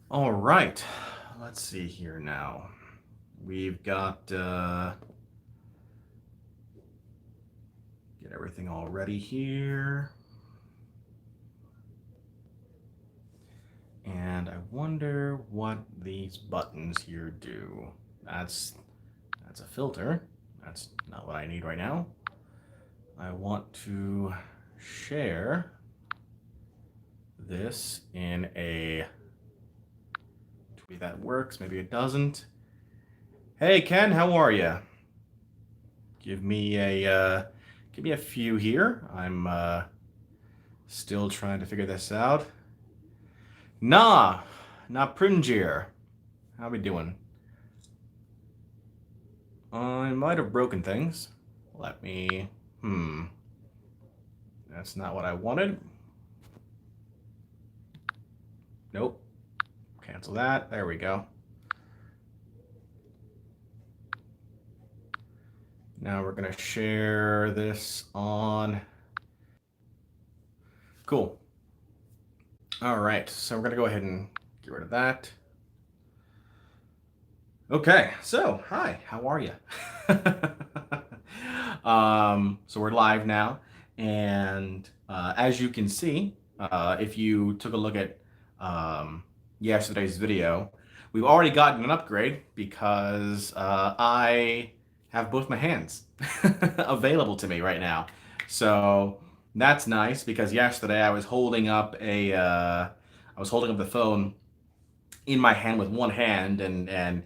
All right, let's see here now. We've got get everything all ready here. And I wonder what these buttons here do. That's a filter. That's not what I need right now. I want to share this in a maybe that works, maybe it doesn't. Hey Ken, how are you? Give me a few here. I'm still trying to figure this out. Nah, not Pringier. How we doing? I might have broken things. Let me. That's not what I wanted. Nope. Cancel that. There we go. Now we're going to share this on. Cool. All right. So we're going to go ahead and get rid of that. Okay. So, hi. How are you? So we're live now. And as you can see, if you took a look at yesterday's video, we've already gotten an upgrade because I have both my hands available to me right now. So that's nice because yesterday I was holding up the phone in my hand with one hand and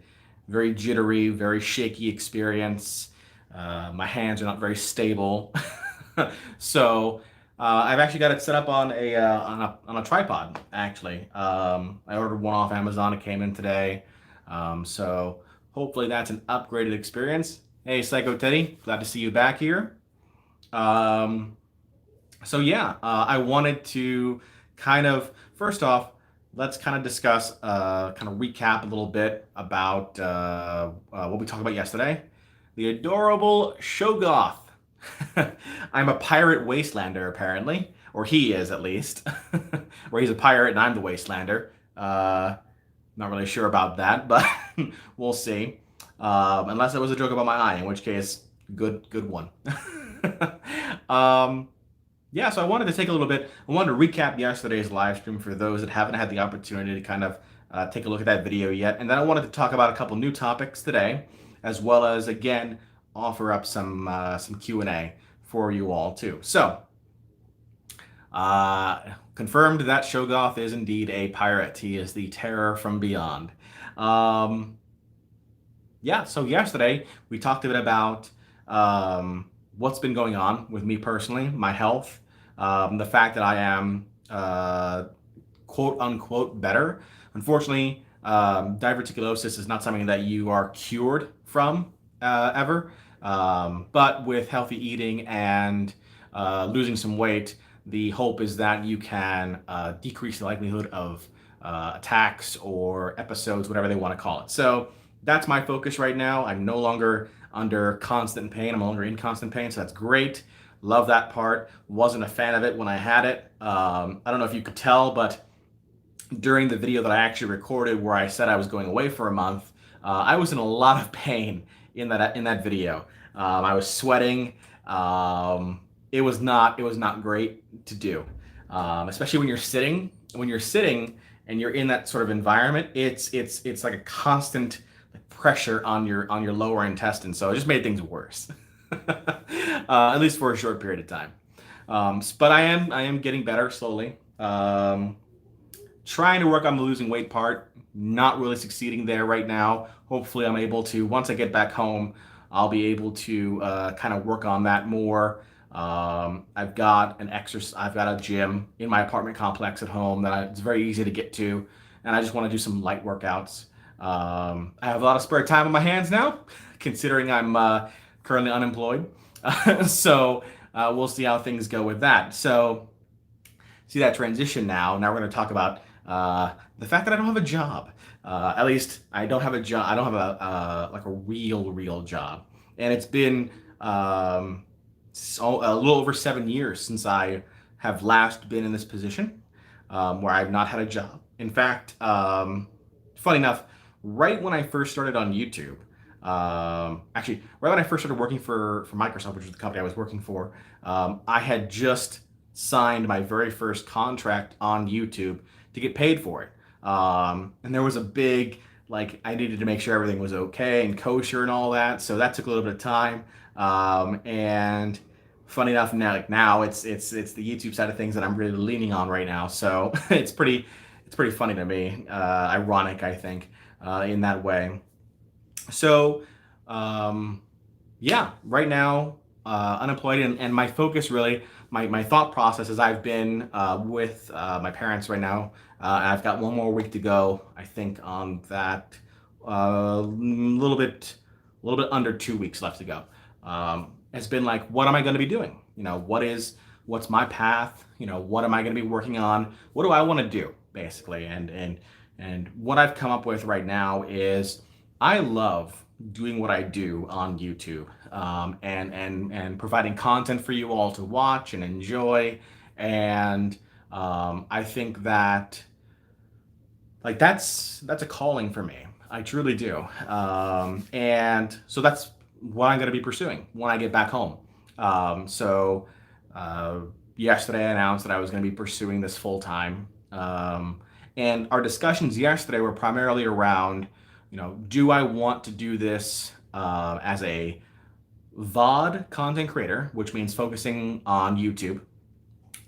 very jittery, very shaky experience. My hands are not very stable. So I've actually got it set up on a tripod. Actually, I ordered one off Amazon. It came in today. So hopefully that's an upgraded experience. Hey, Psycho Teddy, glad to see you back here. So yeah, I wanted to kind of first off, let's kind of discuss, kind of recap a little bit about what we talked about yesterday. The adorable Shogoth. I'm a pirate wastelander, apparently, or he is at least, or he's a pirate and I'm the wastelander. Not really sure about that, but we'll see. Unless it was a joke about my eye, in which case, good one. um, yeah, so I wanted to take a little bit. I wanted to recap yesterday's live stream for those that haven't had the opportunity to kind of take a look at that video yet, and then I wanted to talk about a couple new topics today, as well as again offer up some Q&A for you all too. So, confirmed that Shogoth is indeed a pirate. He is the terror from beyond. Um, yeah, so yesterday we talked a bit about what's been going on with me personally, my health, the fact that I am quote unquote better. Unfortunately, diverticulosis is not something that you are cured from ever. But with healthy eating and losing some weight, the hope is that you can decrease the likelihood of attacks or episodes, whatever they want to call it. So that's my focus right now. I'm no longer under constant pain. I'm no longer in constant pain, so that's great. Love that part. Wasn't a fan of it when I had it. I don't know if you could tell, but during the video that I actually recorded where I said I was going away for a month, I was in a lot of pain in that video. I was sweating. It was not great to do, especially when you're sitting. When you're sitting and you're in that sort of environment, it's like a constant pressure on your lower intestine. So it just made things worse, at least for a short period of time. But I am getting better slowly. Trying to work on the losing weight part. Not really succeeding there right now. Hopefully, I'm able to once I get back home. I'll be able to kind of work on that more. I've got I've got a gym in my apartment complex at home that it's very easy to get to, and I just want to do some light workouts. I have a lot of spare time on my hands now, considering I'm currently unemployed. So we'll see how things go with that. So see that transition now. Now we're going to talk about the fact that I don't have a job. At least I don't have a job. I don't have like a real job, and it's been a little over 7 years since I have last been in this position where I've not had a job. In fact, funny enough, right when I first started on YouTube, actually, right when I first started working for Microsoft, which was the company I was working for, I had just signed my very first contract on YouTube to get paid for it. And there was a big, like, I needed to make sure everything was okay and kosher and all that. So that took a little bit of time. And funny enough, now it's the YouTube side of things that I'm really leaning on right now. So it's pretty funny to me, ironic, I think, in that way. So, um, yeah, right now, unemployed, and my focus really, my thought process is I've been with my parents right now, and I've got one more week to go, I think, on that, a little bit under 2 weeks left to go. It's been like, what am I going to be doing? What's my path? What am I going to be working on? What do I want to do, basically? And what I've come up with right now is I love doing what I do on YouTube, and providing content for you all to watch and enjoy. And I think that, like, that's a calling for me. I truly do. And so that's what I'm going to be pursuing when I get back home. So uh, yesterday I announced that I was going to be pursuing this full time. And our discussions yesterday were primarily around, do I want to do this as a VOD content creator, which means focusing on YouTube,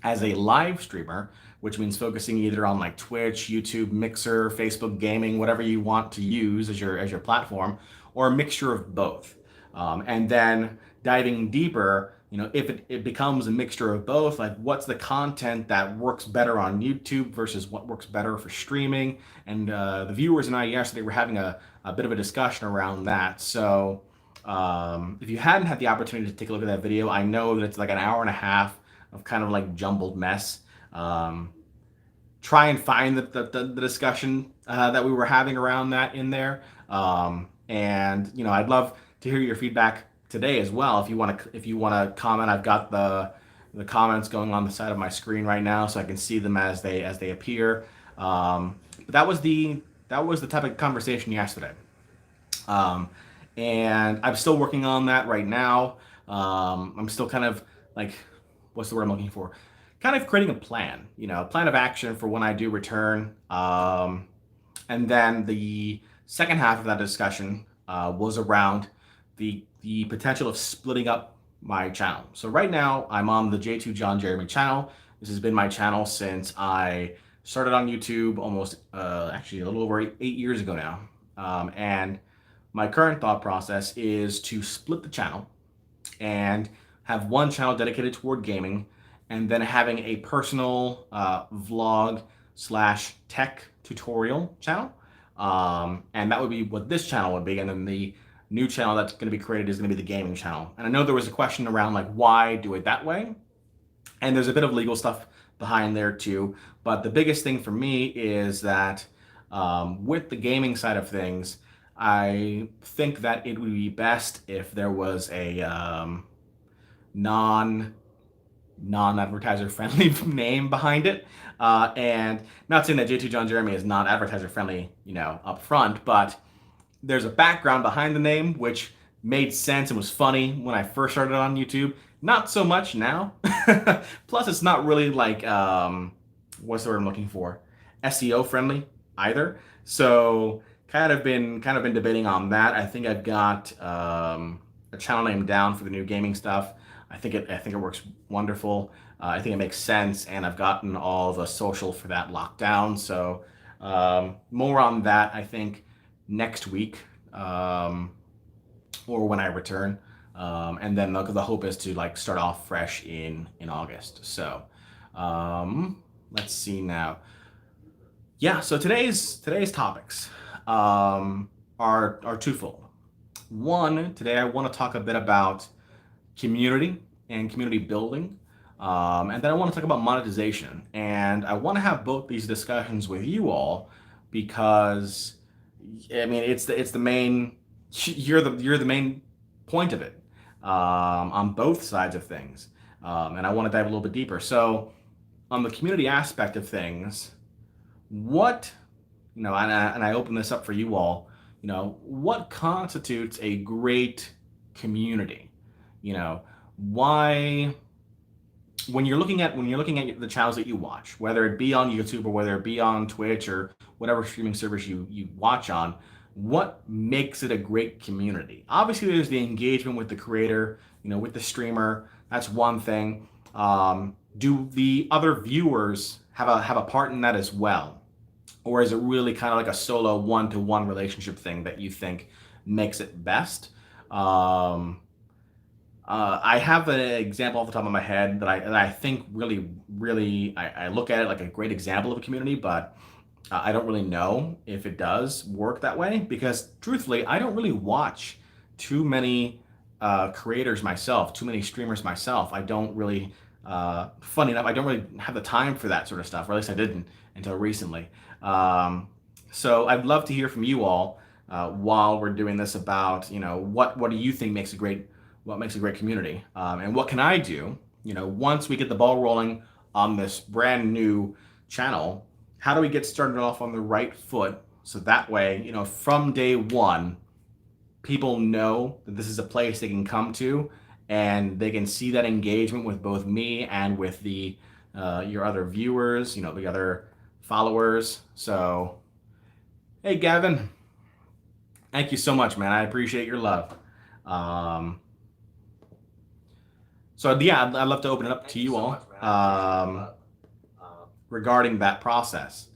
as a live streamer, which means focusing either on like Twitch, YouTube, Mixer, Facebook Gaming, whatever you want to use as your platform, or a mixture of both. And then diving deeper, if it becomes a mixture of both, like what's the content that works better on YouTube versus what works better for streaming. And the viewers and I yesterday were having a bit of a discussion around that. So if you hadn't had the opportunity to take a look at that video, I know that it's like an hour and a half of kind of like jumbled mess. Try and find the discussion that we were having around that in there. And I'd love to hear your feedback today as well. If you want to comment, I've got the comments going on the side of my screen right now, so I can see them as they appear. But that was the type of conversation yesterday. Um, and I'm still working on that right now. I'm still kind of like, what's the word I'm looking for? Kind of creating a plan, a plan of action for when I do return. And then the second half of that discussion was around the potential of splitting up my channel. So right now I'm on the J2 John Jeremy channel. This has been my channel since I started on YouTube almost, actually a little over 8 years ago now. And my current thought process is to split the channel and have one channel dedicated toward gaming, and then having a personal vlog slash tech tutorial channel. And that would be what this channel would be. And then the new channel that's going to be created is going to be the gaming channel. And I know there was a question around like, why do it that way? And there's a bit of legal stuff behind there too. But the biggest thing for me is that with the gaming side of things, I think that it would be best if there was a non advertiser friendly name behind it. And not saying that J2 John Jeremy is not advertiser friendly, up front, but there's a background behind the name which made sense and was funny when I first started on YouTube. Not so much now. Plus, it's not really like what's the word I'm looking for? SEO friendly either. So kind of been debating on that. I think I've got a channel name down for the new gaming stuff. I think it works wonderful. I think it makes sense, and I've gotten all the social for that locked down. So more on that, I think, next week, or when I return. And then the hope is to like start off fresh in August. So let's see now. Yeah, so today's topics are twofold. One, today I want to talk a bit about community and community building. And then I want to talk about monetization. And I want to have both these discussions with you all because, I mean, it's the main, you're the main point of it, on both sides of things. And I want to dive a little bit deeper. So on the community aspect of things, what, and I open this up for you all, what constitutes a great community? You know, why, when you're looking at the channels that you watch, whether it be on YouTube or whether it be on Twitch or whatever streaming service you watch on, what makes it a great community? Obviously, there's the engagement with the creator, with the streamer. That's one thing. Do the other viewers have a part in that as well, or is it really kind of like a solo one-to-one relationship thing that you think makes it best? Um, I have an example off the top of my head that I think really I look at it like a great example of a community, but I don't really know if it does work that way because, truthfully, I don't really watch too many creators myself, too many streamers myself. I don't really, funny enough, I don't really have the time for that sort of stuff, or at least I didn't until recently. Um, so I'd love to hear from you all while we're doing this about, what do you think makes a great community, and what can I do, once we get the ball rolling on this brand new channel. How do we get started off on the right foot so that way, from day one, people know that this is a place they can come to and they can see that engagement with both me and with the your other viewers, the other followers. So, hey, Gavin, thank you so much, man. I appreciate your love. Um, so yeah, I'd love to open it up to you all regarding that process.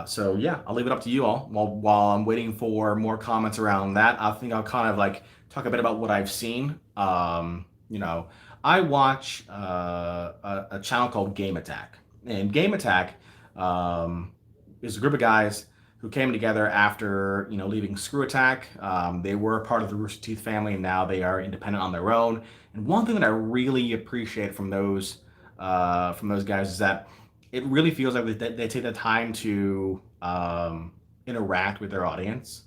So yeah, I'll leave it up to you all while I'm waiting for more comments around that. I think I'll kind of like talk a bit about what I've seen. I watch a channel called Game Attack, and Game Attack is a group of guys who came together after leaving Screw Attack. They were part of the Rooster Teeth family, and now they are independent on their own. And one thing that I really appreciate from those guys is that it really feels like they take the time to interact with their audience.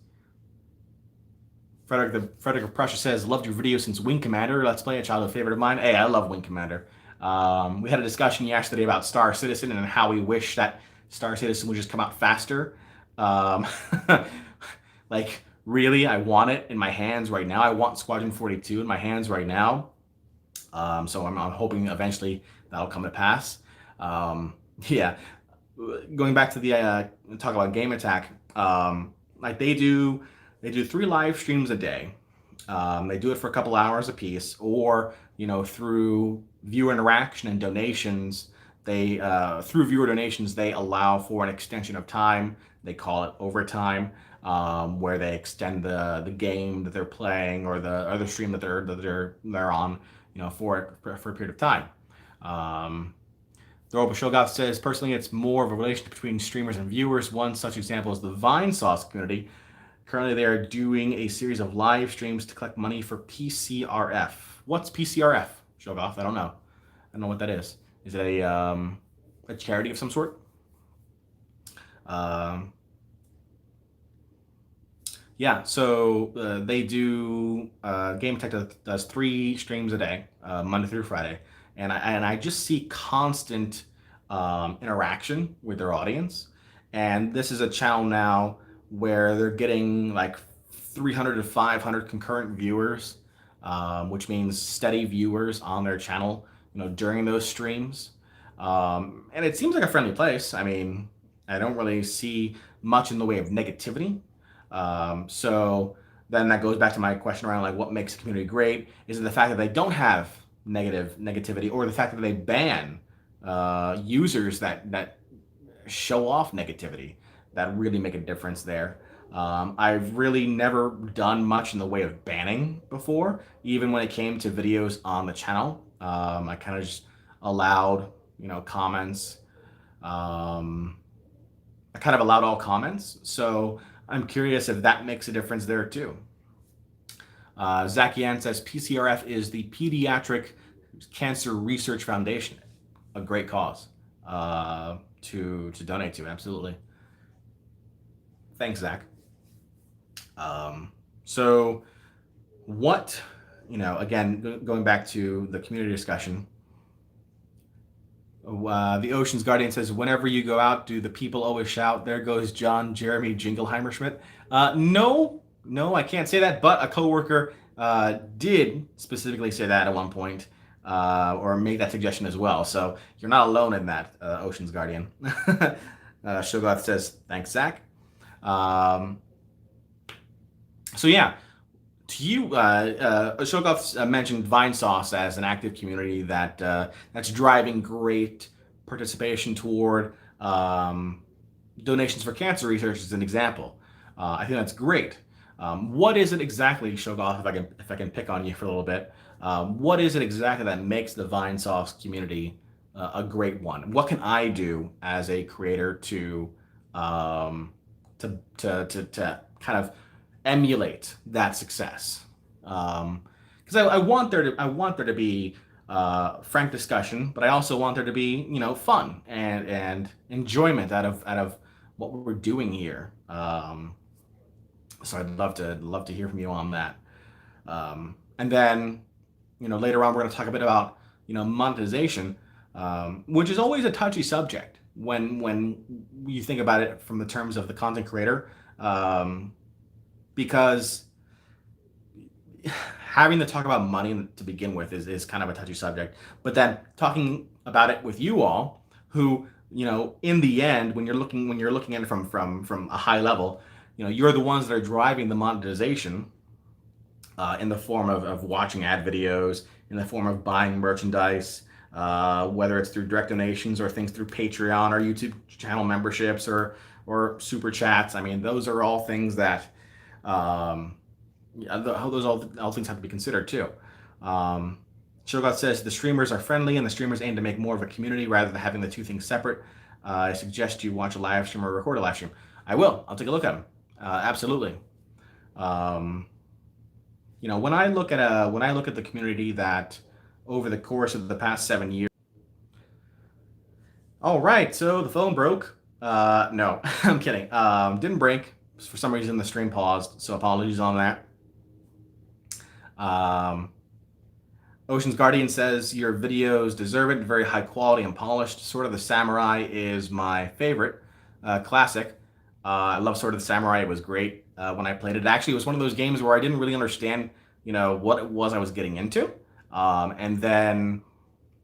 Frederick of Prussia says, loved your video since Wing Commander. Let's play, a childhood favorite of mine. Hey, I love Wing Commander. We had a discussion yesterday about Star Citizen and how we wish that Star Citizen would just come out faster. Um, like, really, I want it in my hands right now. I want Squadron 42 in my hands right now. So I'm hoping eventually that'll come to pass. Yeah, going back to the talk about Game Attack, like they do 3 live streams a day. They do it for a couple hours a piece, or through viewer interaction and donations. They through viewer donations they allow for an extension of time. They call it overtime, where they extend the game that they're playing or the stream that they're on, for a period of time. The Orbital Shogoth says, personally, it's more of a relationship between streamers and viewers. One such example is the Vine Sauce community. Currently, they are doing a series of live streams to collect money for PCRF. What's PCRF, Shogoth? I don't know. I don't know what that is. Is it a charity of some sort? Yeah, so they do, Game Tech does 3 streams a day, Monday through Friday. And I just see constant interaction with their audience. And this is a channel now where they're getting like 300 to 500 concurrent viewers, which means steady viewers on their channel, during those streams. And it seems like a friendly place. I mean, I don't really see much in the way of negativity. So then that goes back to my question around like what makes a community great. Is it the fact that they don't have negativity, or the fact that they ban users that show off negativity, that really make a difference there? I've really never done much in the way of banning before, even when it came to videos on the channel. I kind of just allowed comments. I kind of allowed all comments, so I'm curious if that makes a difference there too. Zach Yan says PCRF is the Pediatric Cancer Research Foundation, a great cause to donate to. Absolutely. Thanks, Zach. So what, again, going back to the community discussion, The Ocean's Guardian says, whenever you go out, do the people always shout, there goes John Jeremy Jingleheimer Schmidt? No, no, I can't say that, but a coworker did specifically say that at one point, or make that suggestion as well. So you're not alone in that, Ocean's Guardian. Shogoth says, thanks, Zach. Um, so yeah, to you, Shogoth mentioned Vinesauce as an active community that's driving great participation toward donations for cancer research as an example. I think that's great. What is it exactly, Shogoth, if I can pick on you for a little bit? What is it exactly that makes the Vinesauce community a great one? What can I do as a creator um, to kind of emulate that success? Because I want there to be frank discussion, but I also want there to be fun and enjoyment out of what we're doing here. So I'd love to hear from you on that. And then later on we're going to talk a bit about monetization, which is always a touchy subject when you think about it from the terms of the content creator, because having to talk about money to begin with is kind of a touchy subject. But then talking about it with you all, who in the end, when you're looking at it from a high level, you're the ones that are driving the monetization, in the form of watching ad videos, in the form of buying merchandise, whether it's through direct donations or things through Patreon or YouTube channel memberships or super chats. I mean, those are all things that those all things have to be considered too. Shogot says the streamers are friendly and the streamers aim to make more of a community rather than having the two things separate. I suggest you watch a live stream or record a live stream. I will. I'll take a look at them. Absolutely. When I look at the community that over the course of the past 7 years. All right, so the phone broke. No, I'm kidding. Didn't break. For some reason, the stream paused, so apologies on that. Ocean's Guardian says your videos deserve it. Very high quality and polished. Sword of the Samurai is my favorite classic. I love Sword of the Samurai. It was great when I played it. Actually, it was one of those games where I didn't really understand, what it was I was getting into, and then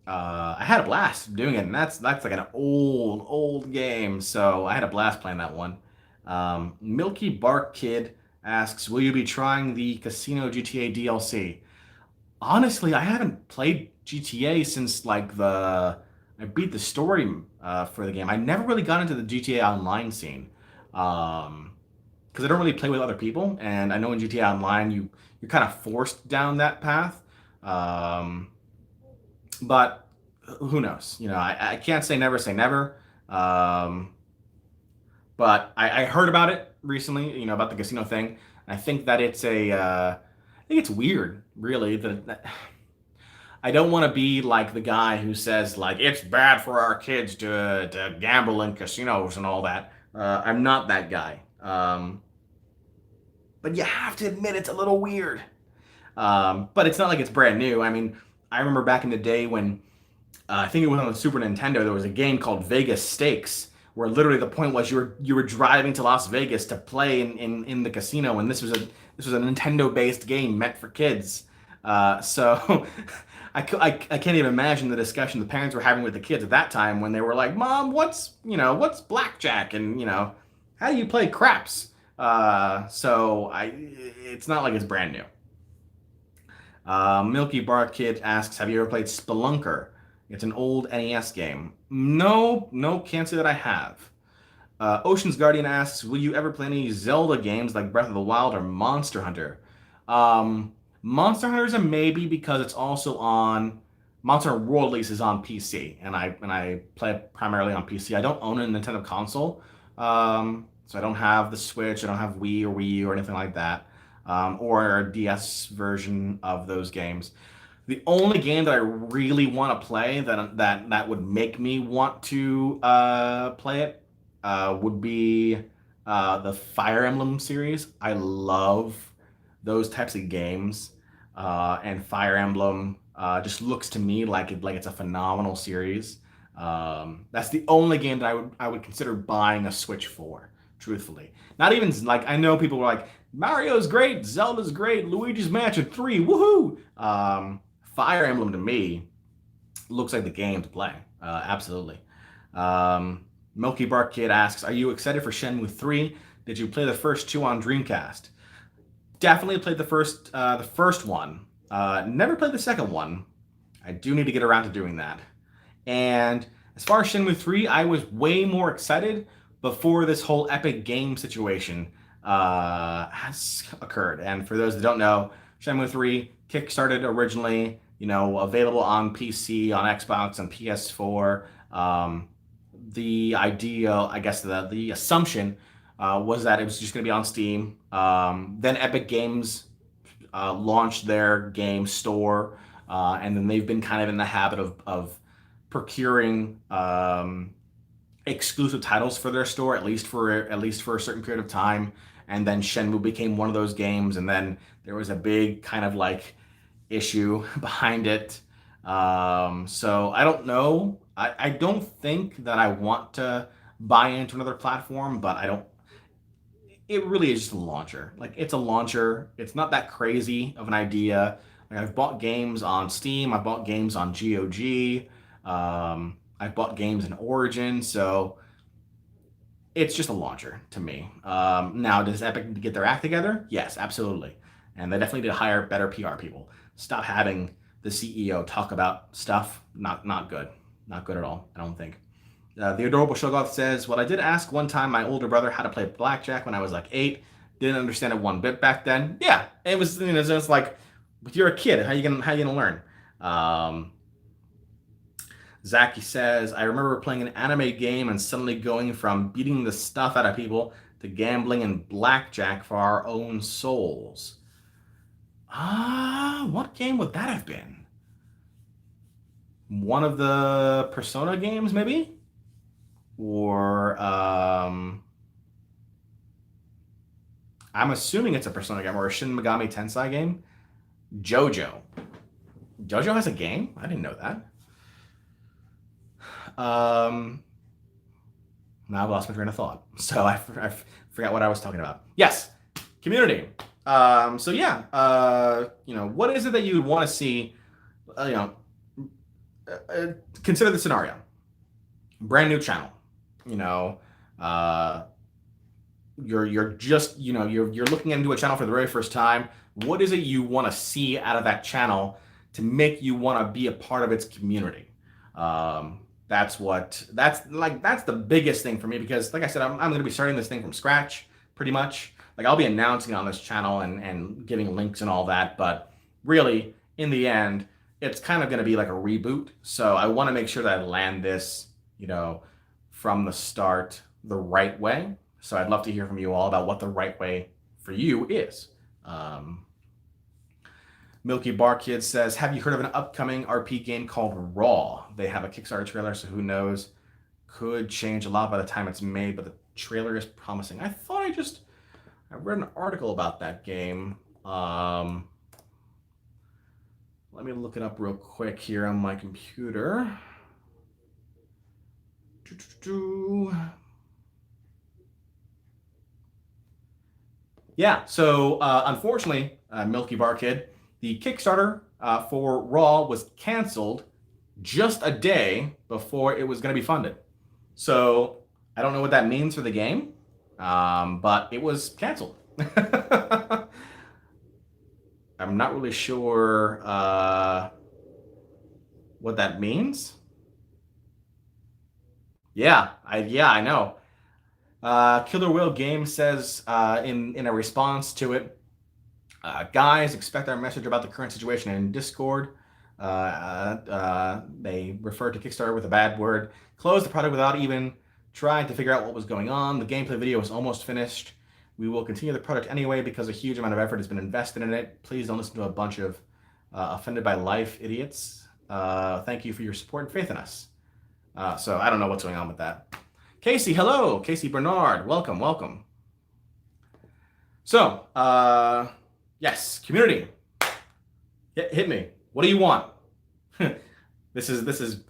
I had a blast doing it. And that's like an old game, so I had a blast playing that one. Milky Bark Kid asks, "Will you be trying the Casino GTA DLC?" Honestly, I haven't played GTA since I beat the story for the game. I never really got into the GTA Online scene, because I don't really play with other people, and I know in GTA Online you're kind of forced down that path. But who knows? I can't say never say never. But I heard about it recently, about the casino thing. I think that I think it's weird, really, that I don't want to be like the guy who says like it's bad for our kids to gamble in casinos and all that. I'm not that guy. But you have to admit it's a little weird. But it's not like it's brand new. I mean, I remember back in the day when I think it was on the Super Nintendo. There was a game called Vegas Stakes, where literally the point was you were driving to Las Vegas to play in the casino, and this was a Nintendo based game meant for kids. So I can't even imagine the discussion the parents were having with the kids at that time when they were like, "Mom, what's blackjack, and how do you play craps?" It's not like it's brand new. Milky Bar Kid asks, "Have you ever played Spelunker? It's an old NES game." No, can't say that I have. Ocean's Guardian asks, "Will you ever play any Zelda games like Breath of the Wild or Monster Hunter?" Monster Hunter is a maybe because it's also on Monster Hunter World, at least, is on PC, and I play it primarily on PC. I don't own a Nintendo console, so I don't have the Switch. I don't have Wii or Wii U or anything like that, or a DS version of those games. The only game that I really want to play that would make me want to play it would be the Fire Emblem series. I love those types of games, and Fire Emblem just looks to me like it's a phenomenal series. That's the only game that I would consider buying a Switch for, truthfully. Not even like I know people were like Mario's great, Zelda's great, Luigi's Mansion 3, woohoo! Fire Emblem to me looks like the game to play. Absolutely. Um, Milky Bark Kid asks, "Are you excited for Shenmue 3? Did you play the first two on Dreamcast?" Definitely played the first one. Never played the second one. I do need to get around to doing that. And as far as Shenmue 3, I was way more excited before this whole Epic Game situation has occurred. And for those that don't know, Shenmue 3 kickstarted originally, available on PC, on Xbox, and PS4. The idea, I guess, the assumption was that it was just going to be on Steam. Then Epic Games launched their game store, and then they've been kind of in the habit of procuring exclusive titles for their store, at least for a certain period of time. And then Shenmue became one of those games, and then there was a big kind of like issue behind it. So I don't know. I don't think that I want to buy into another platform, but I don't. It really is just a launcher. Like it's a launcher. It's not that crazy of an idea. Like I've bought games on Steam. I've bought games on GOG. I've bought games in Origin. So it's just a launcher to me. Now, does Epic get their act together? Yes, absolutely. And they definitely need to hire better PR people. Stop having the CEO talk about stuff. Not good. Not good at all, I don't think. The Adorable Shogoth says, "Well, I did ask one time my older brother how to play blackjack when I was like 8. Didn't understand it one bit back then." Yeah, it was, just like, but you're a kid. How you gonna learn? Zaki says, "I remember playing an anime game and suddenly going from beating the stuff out of people to gambling and blackjack for our own souls." What game would that have been? One of the Persona games, maybe? Or I'm assuming it's a Persona game or a Shin Megami Tensei game. JoJo. JoJo has a game? I didn't know that. Now I've lost my train of thought. So I forgot what I was talking about. Yes, community. So yeah, what is it that you would want to see? Consider the scenario. Brand new channel. You're just you're looking into a channel for the very first time. What is it you want to see out of that channel to make you want to be a part of its community? That's the biggest thing for me, because like I said, I'm going to be starting this thing from scratch pretty much. Like I'll be announcing on this channel and giving links and all that, but really in the end it's kind of going to be like a reboot. So I want to make sure that I land this from the start the right way. So I'd love to hear from you all about what the right way for you is. Milky Bar Kid says, "Have you heard of an upcoming RP game called Raw? They have a Kickstarter trailer, so who knows? Could change a lot by the time it's made, but the trailer is promising." I thought I read an article about that game. Let me look it up real quick here on my computer. Yeah, so unfortunately, Milky Bar Kid, the Kickstarter for Raw was canceled just a day before it was going to be funded. So I don't know what that means for the game, but it was canceled. I'm not really sure what that means. Yeah, I know. Killer Whale Games says in a response to it, "Guys, expect our message about the current situation in Discord." They referred to Kickstarter with a bad word. "Closed the product without even trying to figure out what was going on. The gameplay video is almost finished. We will continue the product anyway because a huge amount of effort has been invested in it. Please don't listen to a bunch of offended by life idiots. Thank you for your support and faith in us." So I don't know what's going on with that. Casey, hello. Casey Bernard, welcome. So, yes, community. Hit me. What do you want? This is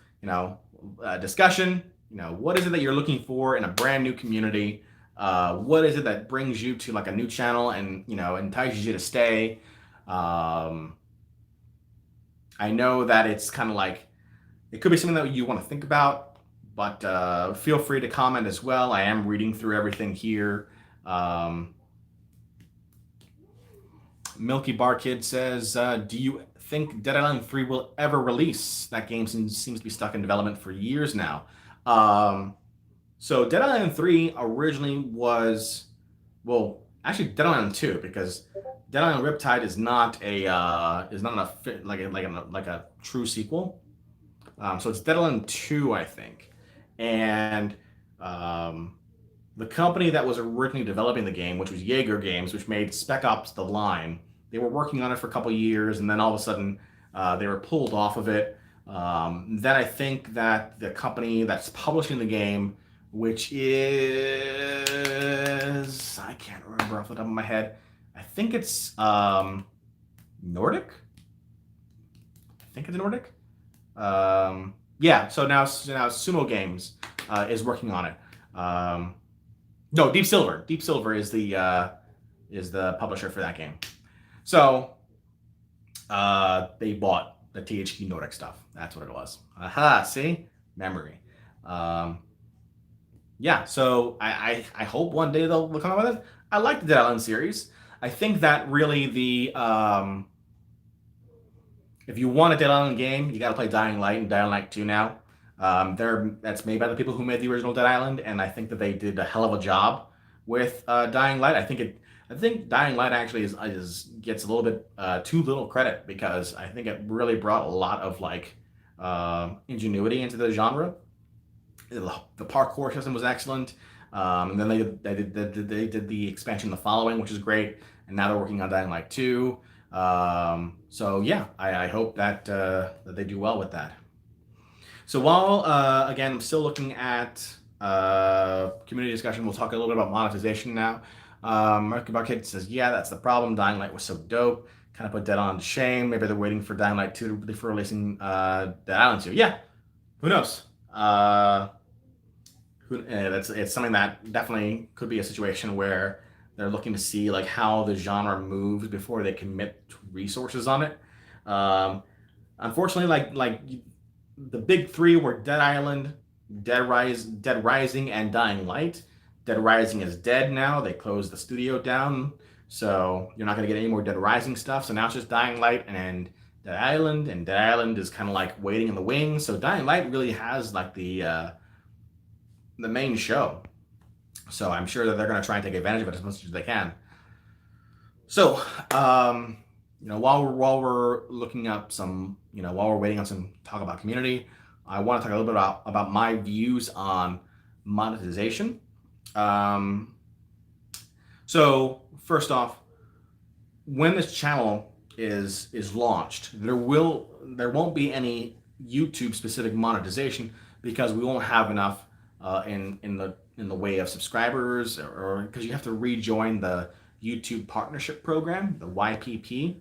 discussion. What is it that you're looking for in a brand new community? What is it that brings you to like a new channel and entices you to stay? I know that it's kind of like it could be something that you want to think about, but feel free to comment as well. I am reading through everything here. Milky Bar Kid says, do you think Dead Island 3 will ever release? That game seems to be stuck in development for years now. So Dead Island 3 originally was, well, actually Dead Island 2, because Dead Island Riptide is not a true sequel. So it's Dead Island 2, I think. And the company that was originally developing the game, which was Jaeger Games, which made Spec Ops: The Line, they were working on it for a couple of years, and then all of a sudden they were pulled off of it. Then I think that the company that's publishing the game, which is, I can't remember off the top of my head, I think it's Nordic? I think it's Nordic. Yeah, so now Sumo Games is working on it. No, Deep Silver. Deep Silver is the publisher for that game. So they bought the THQ Nordic stuff. That's what it was. Aha, see? Memory. Yeah, so I hope one day they'll come up with it. I like the Dead Island series. I think that really if you want a Dead Island game, you got to play Dying Light and Dying Light 2 now. That's made by the people who made the original Dead Island, and I think that they did a hell of a job with Dying Light. I think Dying Light actually gets a little bit too little credit, because I think it really brought a lot of ingenuity into the genre. The parkour system was excellent, and then they did the expansion The Following, which is great, and now they're working on Dying Light 2. So yeah, I hope that they do well with that. So while, again, I'm still looking at community discussion, we'll talk a little bit about monetization now. Marky Bucket says, yeah, that's the problem. Dying Light was so dope. Kind of put Dead Island to shame. Maybe they're waiting for Dying Light 2 for releasing Dead Island 2. Yeah, who knows? It's something that definitely could be a situation where they're looking to see how the genre moves before they commit resources on it. Unfortunately, the big three were Dead Island, Dead Rising, and Dying Light. Dead Rising is dead now. They closed the studio down, so you're not going to get any more Dead Rising stuff. So now it's just Dying Light and Dead Island, and Dead Island is kind of waiting in the wings. So Dying Light really has the main show. So I'm sure that they're going to try and take advantage of it as much as they can. So, while we're looking up some, while we're waiting on some talk about community, I want to talk a little bit about my views on monetization. So first off, when this channel is launched, there won't be any YouTube specific monetization, because we won't have enough in the way of subscribers, or because you have to rejoin the YouTube Partnership Program, the YPP,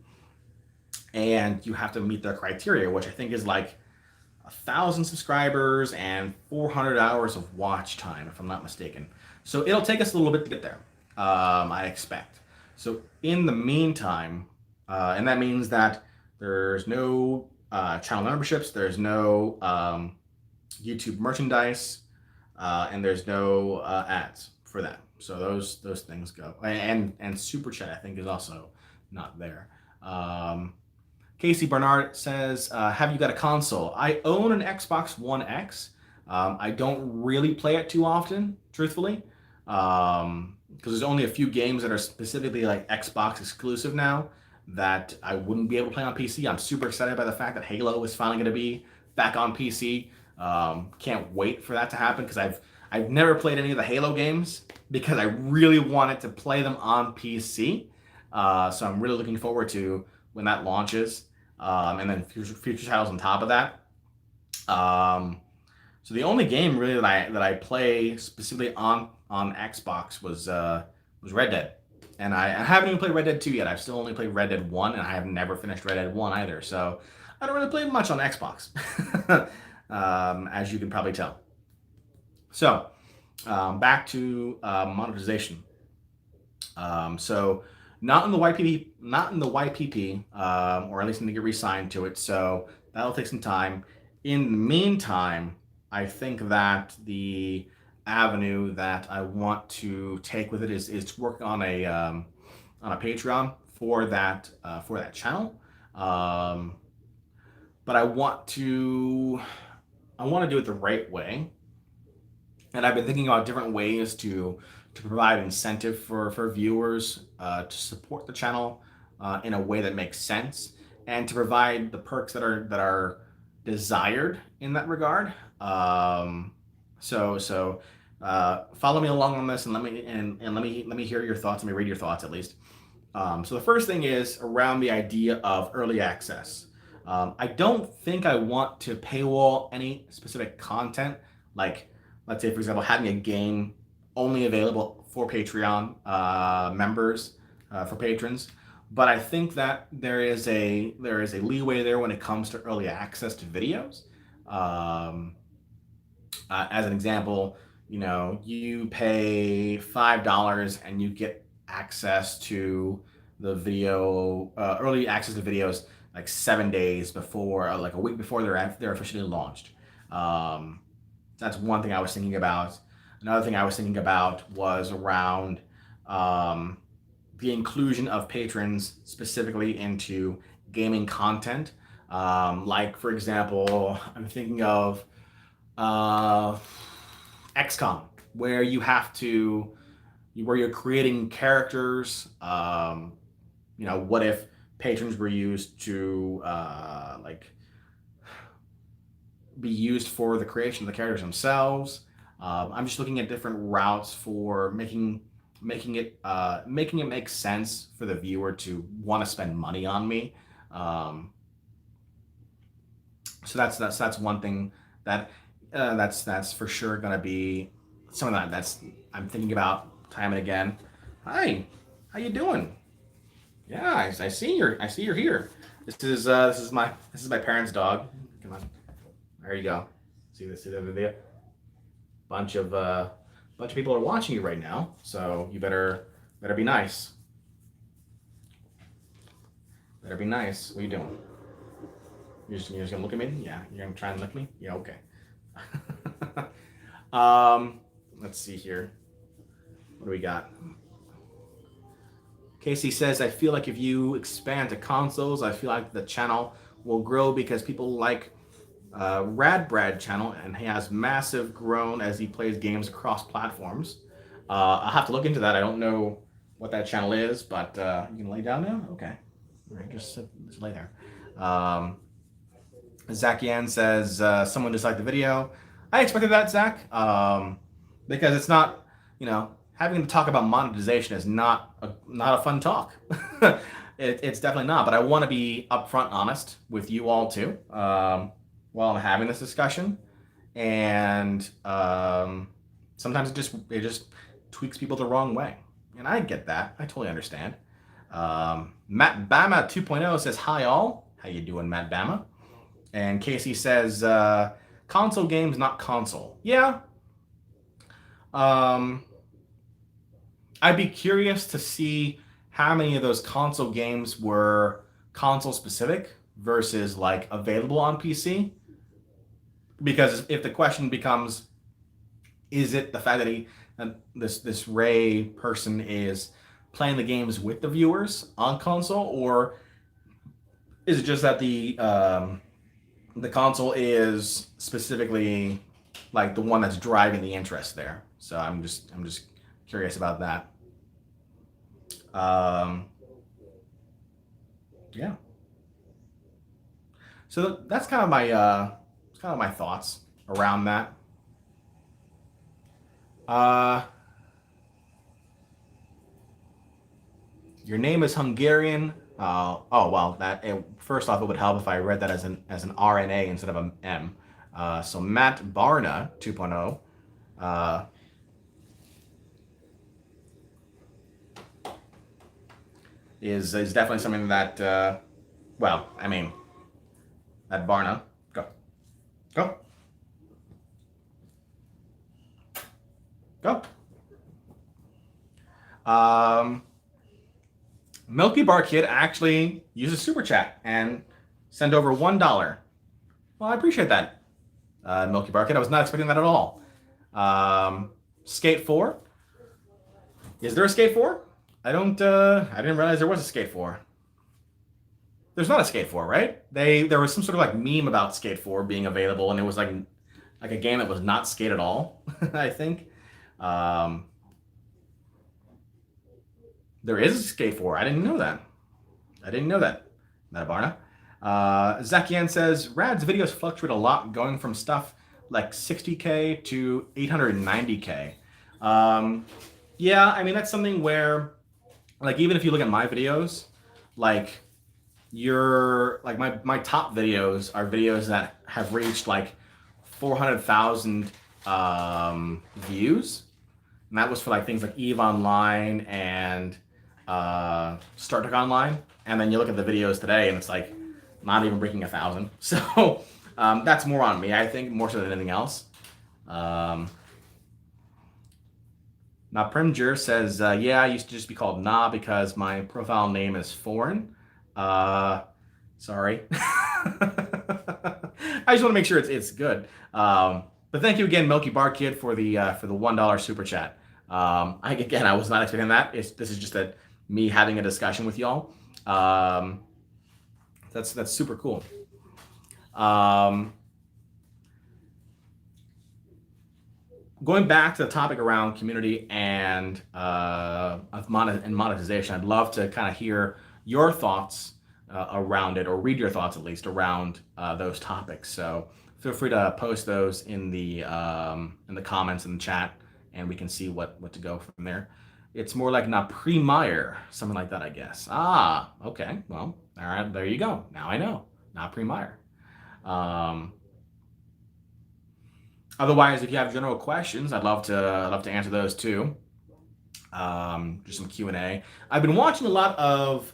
and you have to meet their criteria, which I think is 1,000 subscribers and 400 hours of watch time, if I'm not mistaken. So it'll take us a little bit to get there, I expect. So in the meantime, and that means that there's no channel memberships, there's no YouTube merchandise, and there's no ads for that. So those things go. And Super Chat, I think, is also not there. Casey Barnard says, have you got a console? I own an Xbox One X. I don't really play it too often, truthfully, because there's only a few games that are specifically Xbox exclusive now that I wouldn't be able to play on PC. I'm super excited by the fact that Halo is finally going to be back on PC. Can't wait for that to happen, because I've never played any of the Halo games because I really wanted to play them on PC. So I'm really looking forward to when that launches, and then future titles on top of that. So the only game really that I play specifically on Xbox was Red Dead, and I haven't even played Red Dead 2 yet. I've still only played Red Dead 1, and I have never finished Red Dead 1 either. So I don't really play much on Xbox. as you can probably tell. So back to monetization. So not in the YPP, or at least need to get re-signed to it. So that'll take some time. In the meantime, I think that the avenue that I want to take with it is to work on a Patreon for that channel. Um, but I want to do it the right way, and I've been thinking about different ways to provide incentive for viewers to support the channel in a way that makes sense, and to provide the perks that are desired in that regard. So follow me along on this, and let me hear your thoughts. Let me read your thoughts at least. So the first thing is around the idea of early access. I don't think I want to paywall any specific content, like let's say, for example, having a game only available for Patreon members, for patrons. But I think that there is a leeway there when it comes to early access to videos. Um, as an example, you pay $5 and you get access to the video, early access to videos like 7 days before, like a week before they're officially launched. Um, that's one thing I was thinking about. Another thing I was thinking about was around um, the inclusion of patrons specifically into gaming content. Like, for example, I'm thinking of uh, XCOM, where where you're creating characters. What if patrons were used to be used for the creation of the characters themselves? I'm just looking at different routes for making it make sense for the viewer to want to spend money on me. Um, so that's one thing that that's for sure going to be something that's I'm thinking about time and again. Hi, how you doing? Yeah, I see you're here. This is my parents' dog. Come on, there you go. See the video. Bunch of people are watching you right now, so you better be nice. Better be nice. What are you doing? You're just gonna look at me? Yeah, you're gonna try and lick me? Yeah, okay. Let's see here. What do we got? Casey says, I feel like if you expand to consoles, I feel like the channel will grow because people like Rad Brad channel, and he has massive grown as he plays games across platforms. I'll have to look into that. I don't know what that channel is, but you can lay down now? Okay. All right, just lay there. Zach Yan says, someone disliked the video. I expected that, Zach, because it's not, having to talk about monetization is not a fun talk. It's definitely not, but I want to be upfront and honest with you all too, while I'm having this discussion. And sometimes it just tweaks people the wrong way. And I get that. I totally understand. Matt Bama 2.0 says, hi all. How you doing, Matt Bama? And Casey says, console games, not console. Yeah. I'd be curious to see how many of those console games were console specific versus like available on PC. Because if the question becomes, is it the fact that this Ray person is playing the games with the viewers on console, or is it just that the console is specifically like the one that's driving the interest there? So I'm just curious about that. Yeah. So that's kind of my thoughts around that. Your name is Hungarian. Oh well, first off, it would help if I read that as an RNA instead of an M. So Matt Barna 2.0. Is definitely something that, that Barna, go. Um, Milky Bar Kid actually used a super chat and sent over $1. Well, I appreciate that, Milky Bar Kid. I was not expecting that at all. Skate 4. Is there a Skate 4? I didn't realize there was a Skate 4. There's not a Skate 4, right? There was some sort of like meme about Skate 4 being available, and it was like a game that was not Skate at all. I think. Um, there is a Skate 4. I didn't know that. Metabarna. Zakian says Rad's videos fluctuate a lot, going from stuff like 60K to 890K. Yeah, I mean that's something where, like, even if you look at my videos, like my top videos are videos that have reached like 400,000 views, and that was for like things like Eve Online and Star Trek Online. And then you look at the videos today, and it's like not even breaking 1,000. So that's more on me, I think, more so than anything else. Now, Primjur says, yeah, I used to just be called Na because my profile name is foreign. Sorry. I just want to make sure it's good. But thank you again, Milky Bar Kid, for the $1 super chat. I was not expecting that. This is just me having a discussion with y'all. That's super cool. Going back to the topic around community and monetization, I'd love to kind of hear your thoughts around it, or read your thoughts at least around those topics. So feel free to post those in the comments in the chat, and we can see what to go from there. It's more like na premier, something like that, I guess. Ah, okay. Well, all right, there you go. Now I know. Na premier. Otherwise, if you have general questions, I'd love to answer those too. Just some Q&A. I've been watching a lot of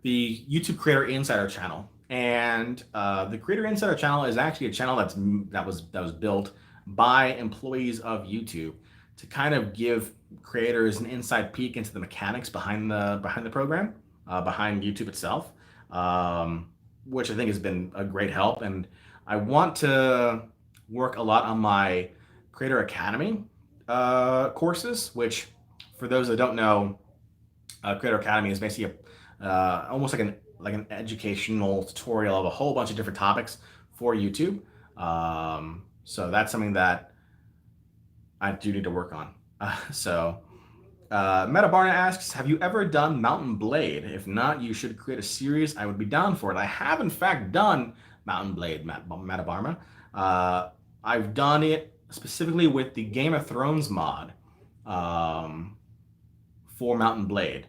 the YouTube Creator Insider channel, and the Creator Insider channel is actually a channel that was built by employees of YouTube to kind of give creators an inside peek into the mechanics behind the program, behind YouTube itself, which I think has been a great help. And I want to work a lot on my Creator Academy courses, which, for those that don't know, Creator Academy is basically almost like an educational tutorial of a whole bunch of different topics for YouTube. So that's something that I do need to work on. Metabarna asks, have you ever done Mountain Blade? If not, you should create a series. I would be down for it. I have, in fact, done Mountain Blade, Metabarma. I've done it specifically with the Game of Thrones mod for Mountain Blade.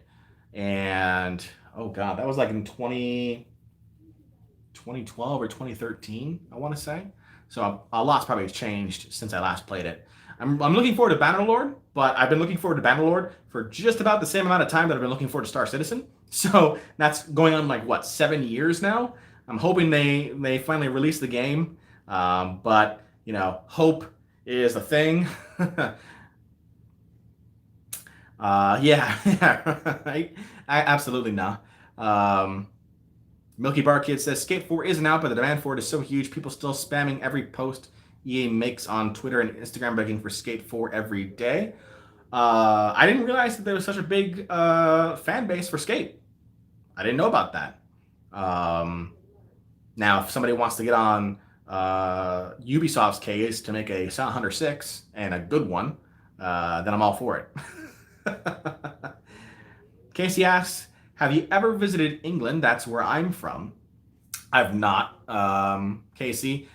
And, oh God, that was like in 2012 or 2013, I want to say. So a lot's probably changed since I last played it. I'm looking forward to Bannerlord, but I've been looking forward to Bannerlord for just about the same amount of time that I've been looking forward to Star Citizen. So that's going on like, what, 7 years now? I'm hoping they finally release the game. But, you know, hope is a thing. Yeah, right? Absolutely not. Milky Bar Kid says, Skate 4 isn't out, but the demand for it is so huge, people still spamming every post EA makes on Twitter and Instagram begging for Skate 4 every day. I didn't realize that there was such a big fan base for Skate. I didn't know about that. Now, if somebody wants to get on Ubisoft's case to make a Silent Hunter 6, and a good one, then I'm all for it. Casey asks, have you ever visited England? That's where I'm from. I've not, Casey.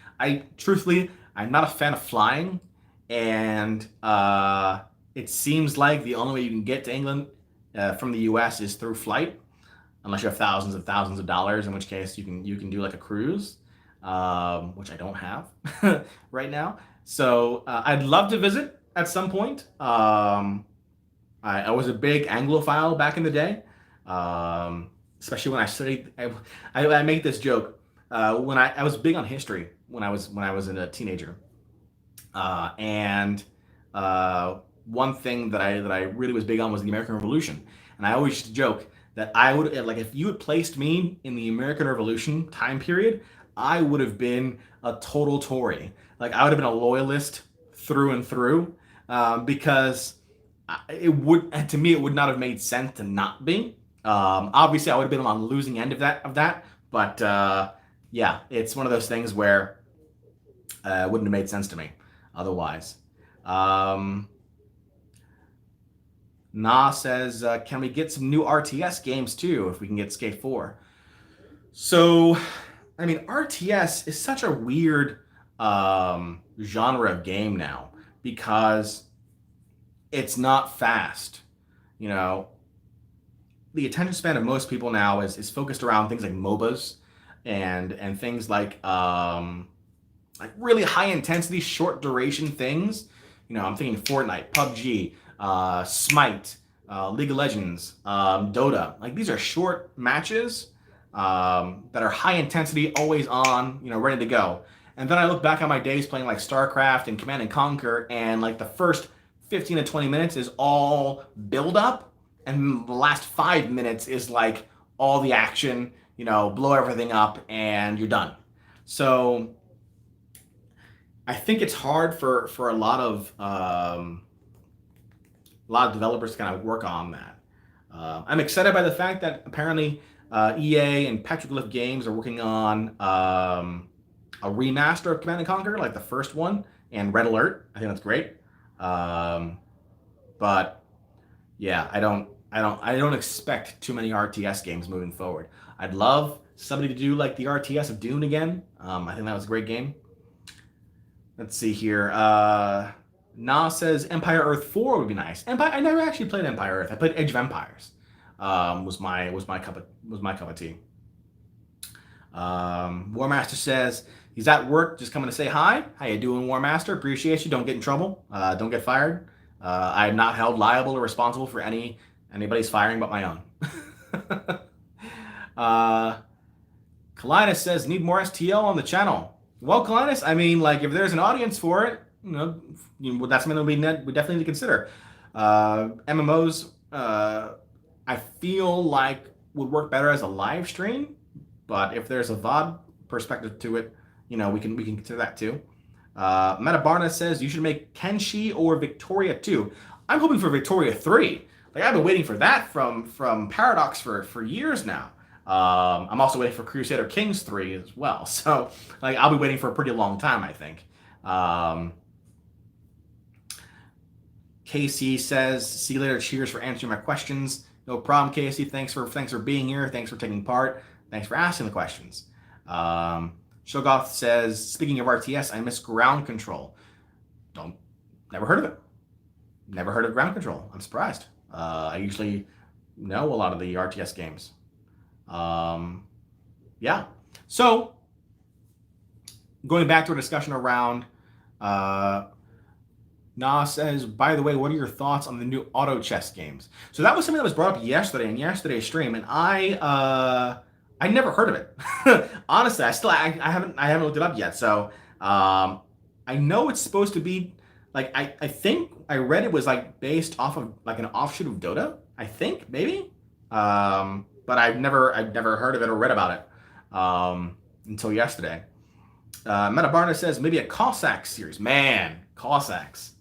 Truthfully, I'm not a fan of flying, and it seems like the only way you can get to England from the US is through flight, unless you have thousands of dollars, in which case you can do like a cruise, which I don't have right now. So I'd love to visit at some point. I was a big Anglophile back in the day, especially when I studied. I make this joke when I was big on history when I was a teenager, and one thing that I really was big on was the American Revolution, and I always used to joke that I would like if you had placed me in the American Revolution time period, I would have been a total Tory. Like I would have been a loyalist through and through, because it would to me it would not have made sense to not be. Obviously, I would have been on the losing end of that, but yeah, it's one of those things where it wouldn't have made sense to me otherwise. Um, Na says, can we get some new RTS games too if we can get Skate 4? So, I mean, RTS is such a weird genre of game now because it's not fast. You know, the attention span of most people now is focused around things like MOBAs and things like really high intensity, short duration things. You know, I'm thinking Fortnite, PUBG, Smite, League of Legends, Dota. Like these are short matches that are high intensity, always on, you know, ready to go. And then I look back on my days playing like StarCraft and Command and Conquer, and like the first 15 to 20 minutes is all build up, and the last 5 minutes is like all the action, you know, blow everything up, and you're done. So I think it's hard for a lot of developers to kind of work on that. I'm excited by the fact that apparently EA and Petroglyph Games are working on a remaster of Command and Conquer, like the first one, and Red Alert. I think that's great. But yeah, I don't expect too many RTS games moving forward. I'd love somebody to do like the RTS of Dune again. I think that was a great game. Let's see here. Na says Empire Earth 4 would be nice. Empire. I never actually played Empire Earth. I played Age of Empires. Was my cup of tea. War Master says he's at work, just coming to say hi. How you doing, War Master? Appreciate you. Don't get in trouble. Don't get fired. I am not held liable or responsible for anybody's firing but my own. Kalinus says need more STL on the channel. Well, Kalinus, I mean, like if there's an audience for it, you know that's something that we definitely need to consider. MMOs, I feel like would work better as a live stream, but if there's a VOD perspective to it, you know, we can consider that too. Metabarna says you should make Kenshi or Victoria 2. I'm hoping for Victoria 3. Like I've been waiting for that from Paradox for years now. I'm also waiting for Crusader Kings 3 as well. So like I'll be waiting for a pretty long time, I think. KC says, see you later. Cheers for answering my questions. No problem, KC. Thanks for being here. Thanks for taking part. Thanks for asking the questions. Shogoth says, speaking of RTS, I miss ground control. Never heard of it. Never heard of ground control. I'm surprised. I usually know a lot of the RTS games. Yeah. So, going back to a discussion around, Na says, by the way, what are your thoughts on the new auto chess games? So that was something that was brought up yesterday in yesterday's stream, and I never heard of it. Honestly, I haven't looked it up yet. So I know it's supposed to be like I think I read it was like based off of like an offshoot of Dota. I think maybe, but I've never heard of it or read about it until yesterday. Metabarna says maybe a Cossacks series. Man, Cossacks.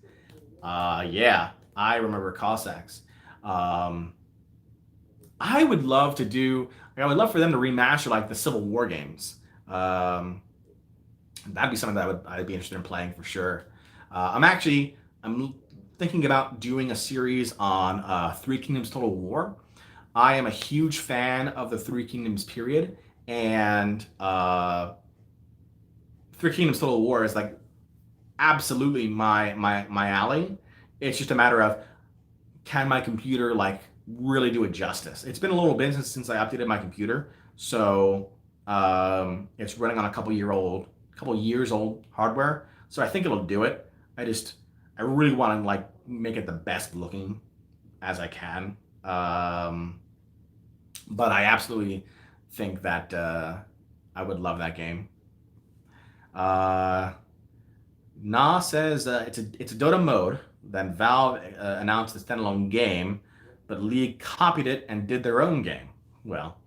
Yeah, I remember Cossacks. I would love to do. I would love for them to remaster like the Civil War games. That'd be something that I'd be interested in playing for sure. I'm thinking about doing a series on Three Kingdoms Total War. I am a huge fan of the Three Kingdoms period, and Three Kingdoms Total War is like absolutely my alley. It's just a matter of can my computer like really do it justice. It's been a little bit since I updated my computer, so it's running on a couple years old hardware. So I think it'll do it. I really want to like make it the best looking as I can. But I absolutely think that I would love that game. Na says it's a Dota mode. Then Valve announced a standalone game, but League copied it and did their own game. Well,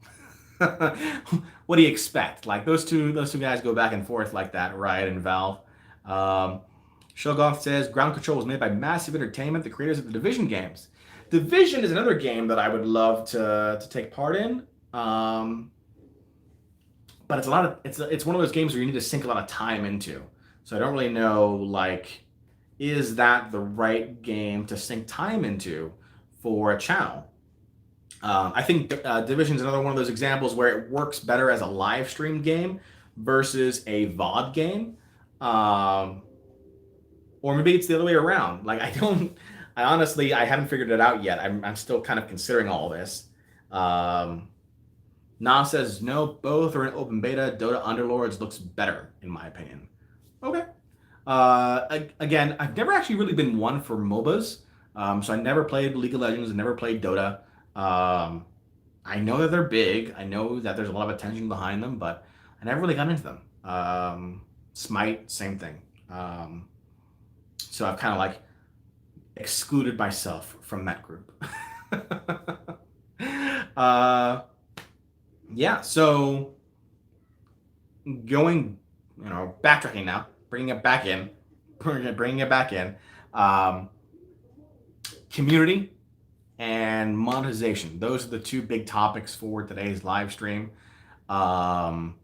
what do you expect? Like those two guys go back and forth like that, Riot and Valve. Um, Shogoth says Ground Control was made by Massive Entertainment, the creators of the Division games. Division is another game that I would love to take part in. But it's one of those games where you need to sink a lot of time into. So I don't really know, like, is that the right game to sink time into for a channel? I think Division is another one of those examples where it works better as a live stream game versus a VOD game. Or maybe it's the other way around. Like, I honestly, I haven't figured it out yet. I'm still kind of considering all this. Na says, no, both are in open beta. Dota Underlords looks better, in my opinion. Okay. Again, I've never actually really been one for MOBAs. So I never played League of Legends. I never played Dota. I know that they're big. I know that there's a lot of attention behind them, but I never really got into them. Smite, same thing. So I've kind of like excluded myself from that group. Yeah, so going, backtracking now, bringing it back in. Community and monetization. Those are the two big topics for today's live stream. And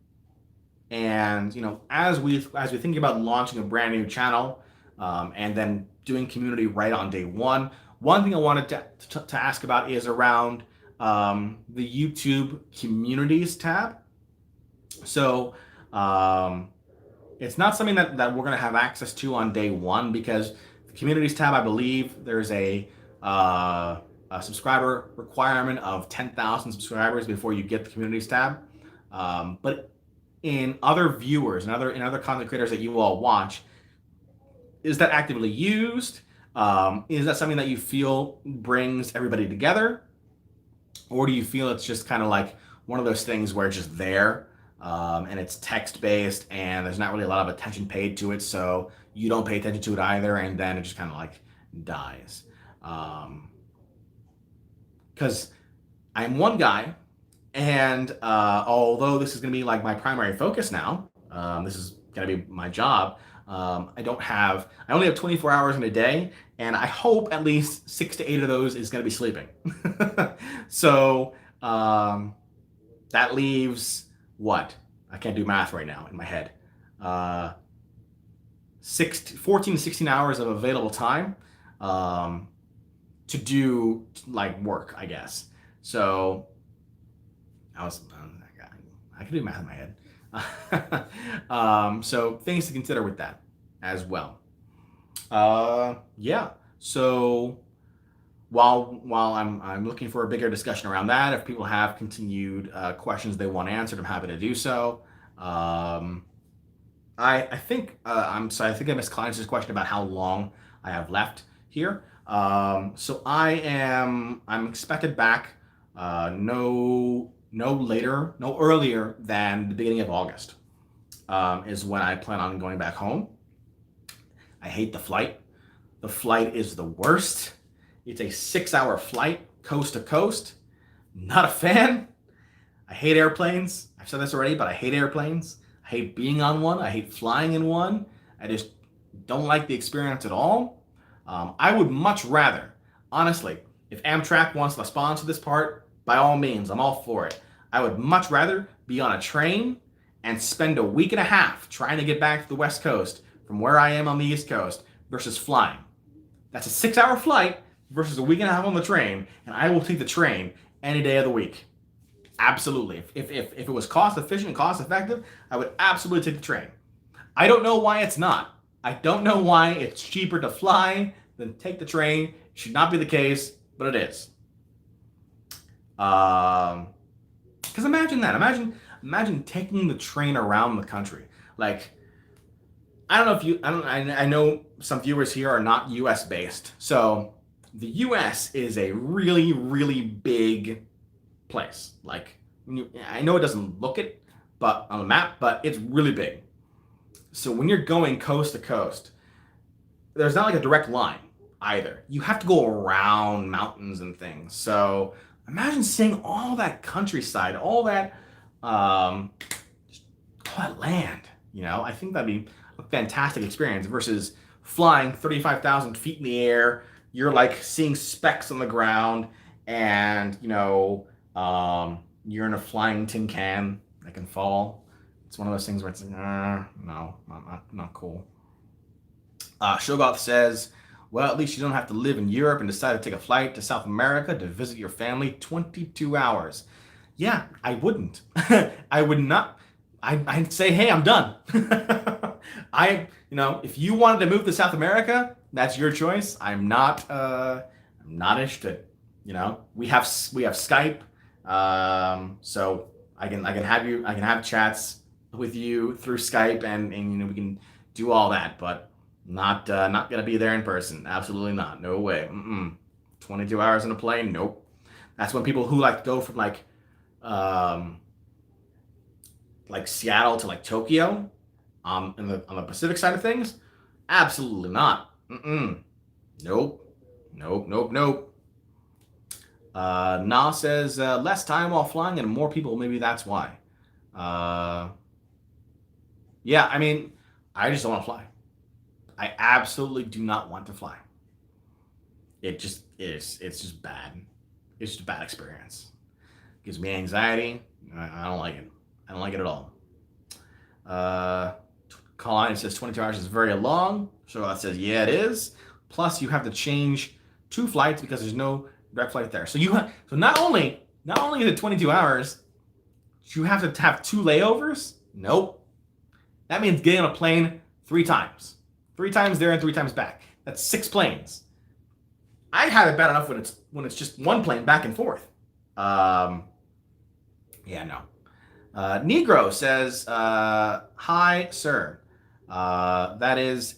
as we think about launching a brand new channel, and then doing community right on day one thing I wanted to ask about is around the YouTube communities tab. So it's not something that we're going to have access to on day one, because the communities tab, I believe there's a subscriber requirement of 10,000 subscribers before you get the communities tab. But in other viewers and other content creators that you all watch, is that actively used? Is that something that you feel brings everybody together? Or do you feel it's just kind of like one of those things where it's just there, and it's text-based and there's not really a lot of attention paid to it, so you don't pay attention to it either, and then it just kind of like dies? Because I'm one guy, and although this is going to be like my primary focus now, this is going to be my job, I only have 24 hours in a day, and I hope at least 6 to 8 of those is going to be sleeping. So that leaves what? I can't do math right now in my head. 14 to 16 hours of available time to do like work, I guess. So I can do math in my head. So things to consider with that as well. Yeah. So while I'm looking for a bigger discussion around that, if people have continued questions they want answered, I'm happy to do so. I think I missed Clarence' question about how long I have left here. So I'm expected back no earlier than the beginning of August is when I plan on going back home. I hate the flight. The flight is the worst. It's a 6-hour flight, coast to coast. Not a fan. I hate airplanes. I've said this already, but I hate airplanes. I hate being on one. I hate flying in one. I just don't like the experience at all. I would much rather, honestly, if Amtrak wants to sponsor this part, by all means, I'm all for it. I would much rather be on a train and spend a week and a half trying to get back to the West Coast from where I am on the East Coast versus flying. That's a 6-hour flight versus a week and a half on the train, and I will take the train any day of the week. Absolutely. If it was cost efficient and cost effective, I would absolutely take the train. I don't know why it's not. I don't know why it's cheaper to fly than take the train. It should not be the case, but it is. Because imagine that. Imagine taking the train around the country. Like, I know some viewers here are not US based. So the US is a really, really big place. Like, I know it doesn't look it but on the map, but it's really big. So when you're going coast to coast, there's not like a direct line. either. You have to go around mountains and things. So imagine seeing all that countryside, um, all that land. I think that'd be a fantastic experience versus flying 35,000 feet in the air. You're like seeing specks on the ground, and you're in a flying tin can that can fall. It's one of those things where it's like, no, not cool. Shogoth says, well, at least you don't have to live in Europe and decide to take a flight to South America to visit your family 22 hours. Yeah, I wouldn't. I would not. I'd say, hey, I'm done. If you wanted to move to South America, that's your choice. I'm not interested. We have Skype, so I can have chats with you through Skype, and we can do all that, but not gonna be there in person. Absolutely not. No way. 22 hours in a plane. Nope. That's when people who like to go from like Seattle to like Tokyo, on the Pacific side of things. Absolutely not. Nope. Na says less time while flying and more people. Maybe that's why. Yeah, I mean, I just don't want to fly. I absolutely do not want to fly. It just is. It's just bad. It's just a bad experience. It gives me anxiety. I don't like it. I don't like it at all. Colin says 22 hours is very long. So that says, yeah, it is. Plus, you have to change 2 flights because there's no direct flight there. So not only is it 22 hours, you have to have 2 layovers. Nope. That means getting on a plane 3 times. 3 times there and 3 times back. That's 6 planes. I have it bad enough when it's just 1 plane back and forth. Yeah, no. Negro says, hi, sir. That's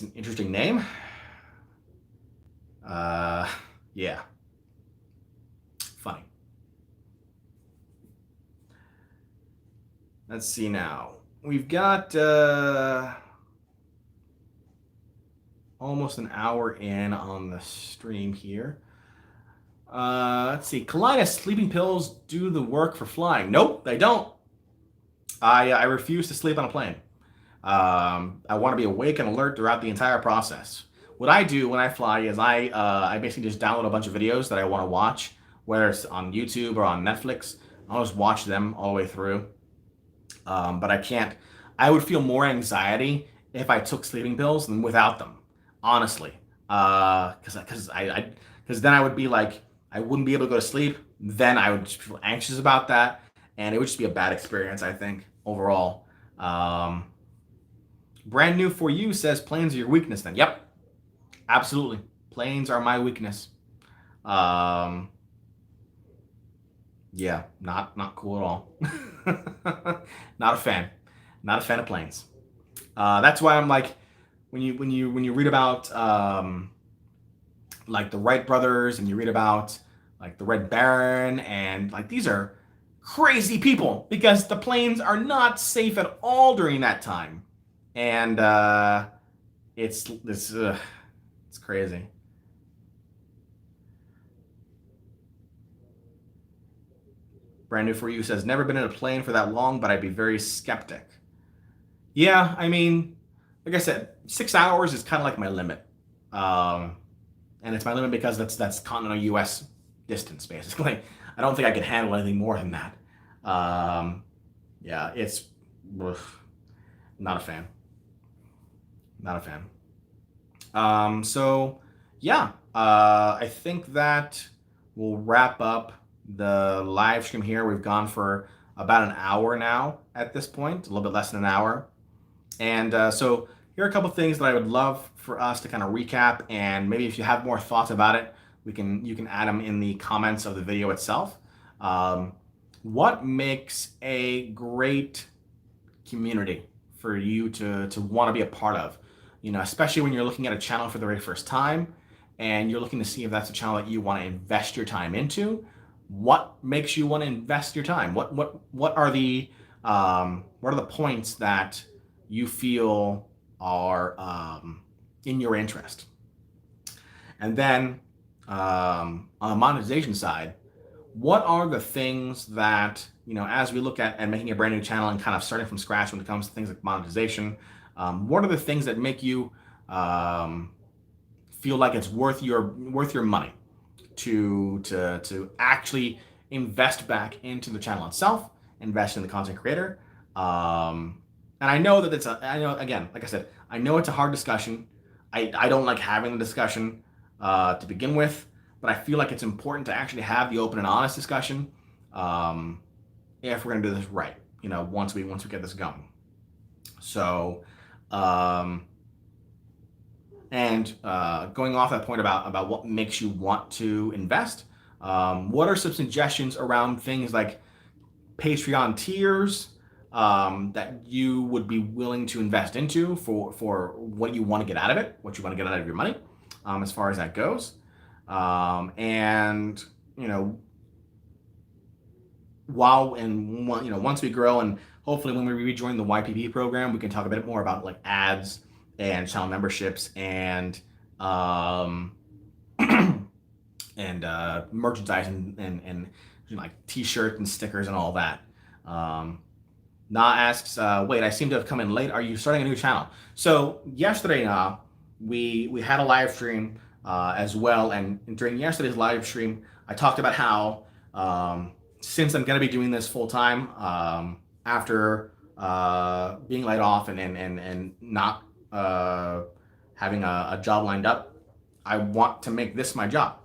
an interesting name. Yeah. Funny. Let's see now. We've got almost an hour in on the stream here. Let's see. Kalina, sleeping pills do the work for flying. Nope, they don't. I refuse to sleep on a plane. I want to be awake and alert throughout the entire process. What I do when I fly is I basically just download a bunch of videos that I want to watch, whether it's on YouTube or on Netflix. I'll just watch them all the way through. But I can't. I would feel more anxiety if I took sleeping pills than without them, honestly. Because then I would be like, I wouldn't be able to go to sleep. Then I would just feel anxious about that, and it would just be a bad experience, I think, overall. Brand new for you says planes are your weakness. Then, yep, absolutely, planes are my weakness. Yeah, not cool at all. Not a fan of planes. That's why I'm like, when you read about like the Wright brothers, and you read about like the Red Baron, and like these are crazy people because the planes are not safe at all during that time, and it's crazy. Brand new for you says never been in a plane for that long, but I'd be very skeptic. Yeah, I mean, like I said, 6 hours is kind of like my limit. And it's my limit because that's continental U.S. distance, basically. I don't think I could handle anything more than that. Yeah, it's not a fan. So yeah, I think that will wrap up the live stream here. We've gone for about an hour now at this point, a little bit less than an hour. And so here are a couple things that I would love for us to kind of recap, and maybe if you have more thoughts about it, you can add them in the comments of the video itself. What makes a great community for you to want to be a part of? Especially when you're looking at a channel for the very first time, and you're looking to see if that's a channel that you want to invest your time into. What makes you want to invest your time? What are the points that you feel are in your interest. And then on the monetization side, what are the things that, as we look at and making a brand new channel and kind of starting from scratch when it comes to things like monetization, what are the things that make you feel like it's worth your money to actually invest back into the channel itself, invest in the content creator? And I know that I know, again, like I said, I know it's a hard discussion. I don't like having the discussion to begin with, but I feel like it's important to actually have the open and honest discussion if we're going to do this right, once we get this going. So, and going off that point about what makes you want to invest, what are some suggestions around things like Patreon tiers that you would be willing to invest into for what you want to get out of it, what you want to get out of your money, as far as that goes. And once we grow, and hopefully when we rejoin the YPP program, we can talk a bit more about like ads and channel memberships and and merchandise and like t-shirts and stickers and all that. Na asks, wait, I seem to have come in late. Are you starting a new channel? So yesterday, we had a live stream as well, and during yesterday's live stream, I talked about how since I'm going to be doing this full time after being laid off and not having a job lined up, I want to make this my job.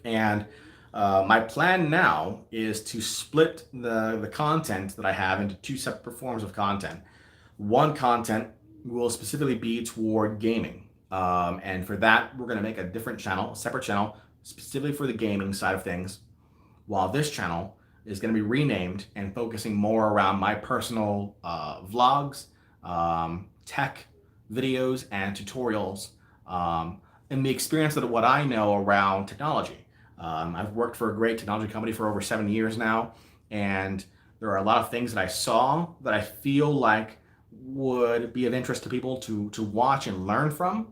And my plan now is to split the content that I have into two separate forms of content. One content will specifically be toward gaming. And for that, we're going to make a separate channel, specifically for the gaming side of things, while this channel is going to be renamed and focusing more around my personal vlogs, tech videos, and tutorials, and the experience of what I know around technology. I've worked for a great technology company for over 7 years now, and there are a lot of things that I saw that I feel like would be of interest to people to watch and learn from.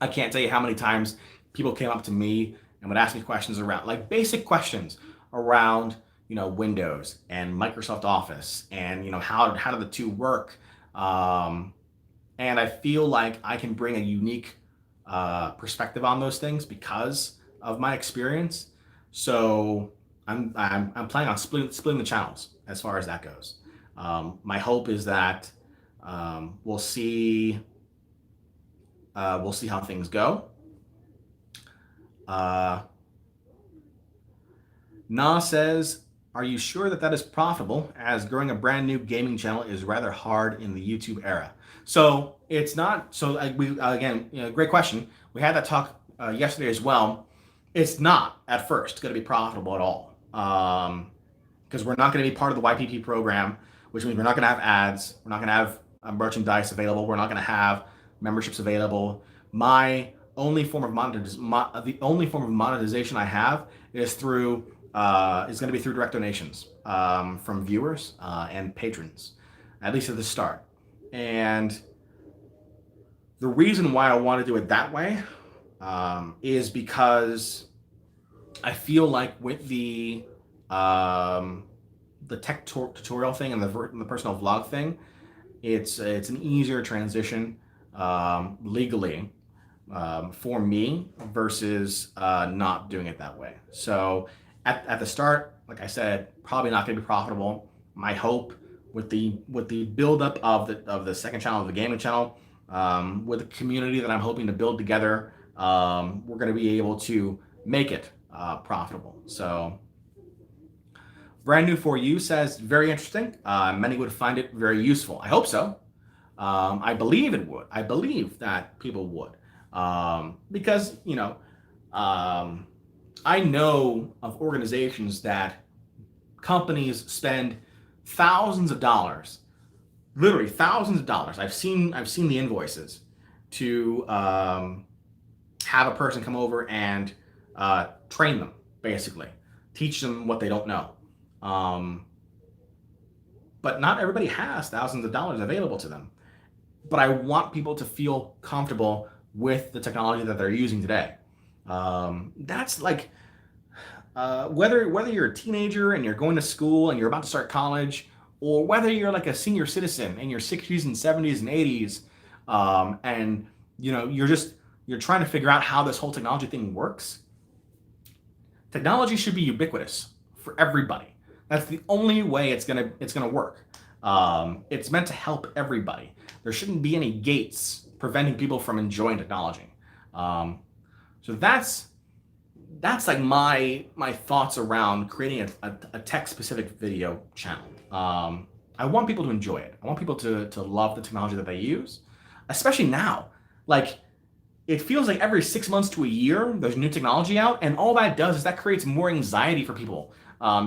I can't tell you how many times people came up to me and would ask me questions around, like basic questions around, Windows and Microsoft Office and, how do the two work? And I feel like I can bring a unique perspective on those things because of my experience. So I'm planning on splitting the channels as far as that goes. My hope is that we'll see how things go. Na says, are you sure that is profitable, as growing a brand new gaming channel is rather hard in the YouTube era? So it's not. So again, great question. We had that talk yesterday as well. It's not at first going to be profitable at all, because we're not going to be part of the YPP program, which means we're not going to have ads. We're not going to have merchandise available. We're not going to have memberships available. The only form of monetization I have is going to be through direct donations from viewers and patrons, at least at the start. And the reason why I want to do it that way is because I feel like with the tech tutorial thing and the personal vlog thing, it's an easier transition legally for me versus not doing it that way. So at the start, like I said, probably not going to be profitable. My hope with the buildup of the second channel, of the gaming channel, with the community that I'm hoping to build together, we're going to be able to make it profitable. So Brand New For You says, very interesting. Many would find it very useful. I hope so. I believe it would. I believe that people would. Because, I know of organizations that companies spend thousands of dollars, literally thousands of dollars. I've seen the invoices to have a person come over and train them, basically, teach them what they don't know. But not everybody has thousands of dollars available to them. but I want people to feel comfortable with the technology that they're using today. That's like whether you're a teenager and you're going to school and you're about to start college, or whether you're like a senior citizen in your 60s and 70s and 80s, and you're trying to figure out how this whole technology thing works. Technology should be ubiquitous for everybody. That's the only way it's gonna work. It's meant to help everybody. There shouldn't be any gates preventing people from enjoying technology. So that's like my thoughts around creating a tech specific video channel. I want people to enjoy it. I want people to love the technology that they use, especially now. Like, it feels like every 6 months to a year there's new technology out, and all that does is that creates more anxiety for people,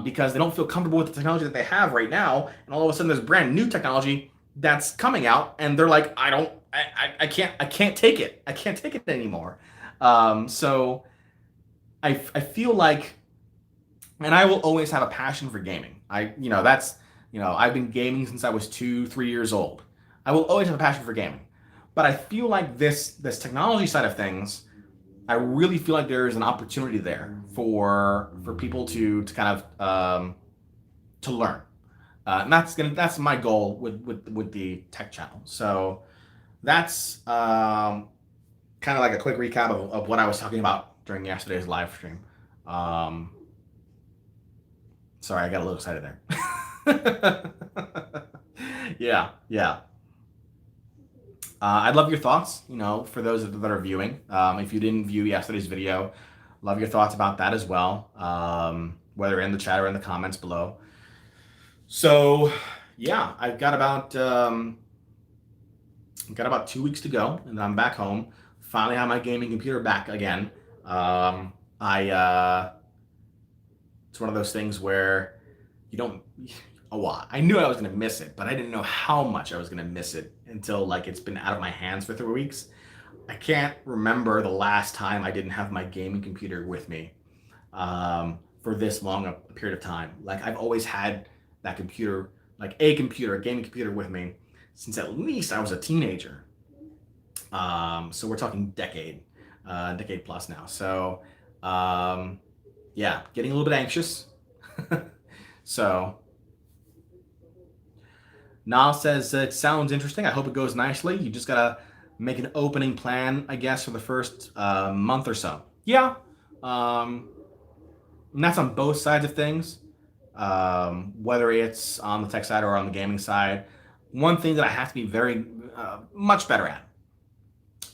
because they don't feel comfortable with the technology that they have right now, and all of a sudden there's brand new technology that's coming out, and they're like, I can't take it. I can't take it anymore. So I feel like, and I will always have a passion for gaming. I've been gaming since I was 2-3 years old. I will always have a passion for gaming. But I feel like this technology side of things, I really feel like there is an opportunity there for people to kind of to learn. And that's my goal with the tech channel. So that's kind of like a quick recap of what I was talking about during yesterday's live stream. Sorry, I got a little excited there. Yeah. I'd love your thoughts, for those that are viewing. If you didn't view yesterday's video, love your thoughts about that as well, whether in the chat or in the comments below. So, yeah, I've got about 2 weeks to go, and then I'm back home. Finally have my gaming computer back again. It's one of those things where you don't. I knew I was going to miss it, but I didn't know how much I was going to miss it until like it's been out of my hands for 3 weeks. I can't remember the last time I didn't have my gaming computer with me for this long a period of time. Like, I've always had that computer, like a gaming computer with me since at least I was a teenager. So we're talking decade plus now. So yeah, getting a little bit anxious. So Nal says, it sounds interesting. I hope it goes nicely. You just gotta make an opening plan, I guess, for the first month or so. Yeah. And that's on both sides of things, whether it's on the tech side or on the gaming side. One thing that I have to be very much better at,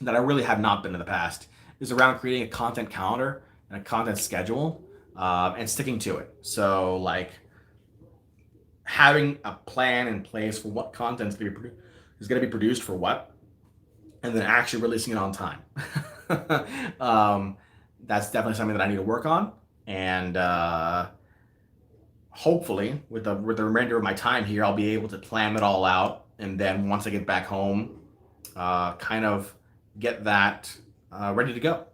that I really have not been in the past, is around creating a content calendar and a content schedule, and sticking to it. So, like, having a plan in place for what content is going to be produced for what, and then actually releasing it on time. That's definitely something that I need to work on, and hopefully with the remainder of my time here, I'll be able to plan it all out, and then once I get back home, kind of get that ready to go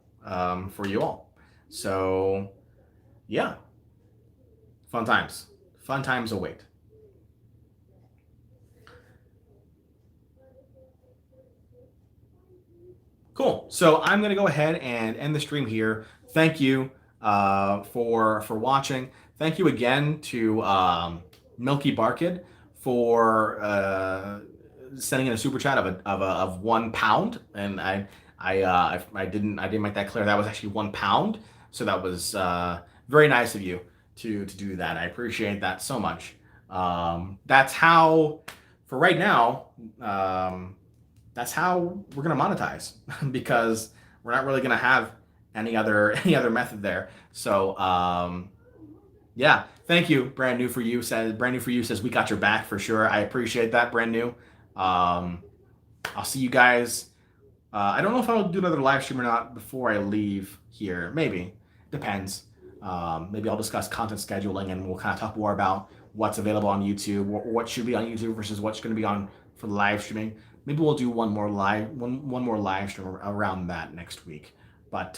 for you all. So yeah, fun times await. Cool. So I'm going to go ahead and end the stream here. Thank you for watching. Thank you again to Milky Barkid for sending in a super chat of £1, and I didn't make that clear. That was actually £1. So that was very nice of you to do that. I appreciate that so much. That's how, for right now, that's how we're gonna monetize, because we're not really gonna have any other method there. So yeah, thank you. Brand new for you says we got your back for sure. I appreciate that, brand new. I'll see you guys. I don't know if I'll do another live stream or not before I leave here. Maybe, depends. Maybe I'll discuss content scheduling, and we'll kind of talk more about what's available on YouTube, what should be on YouTube versus what's going to be on for the live streaming. Maybe we'll do one more live stream around that next week. But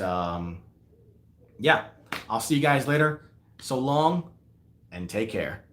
yeah, I'll see you guys later. So long, and take care.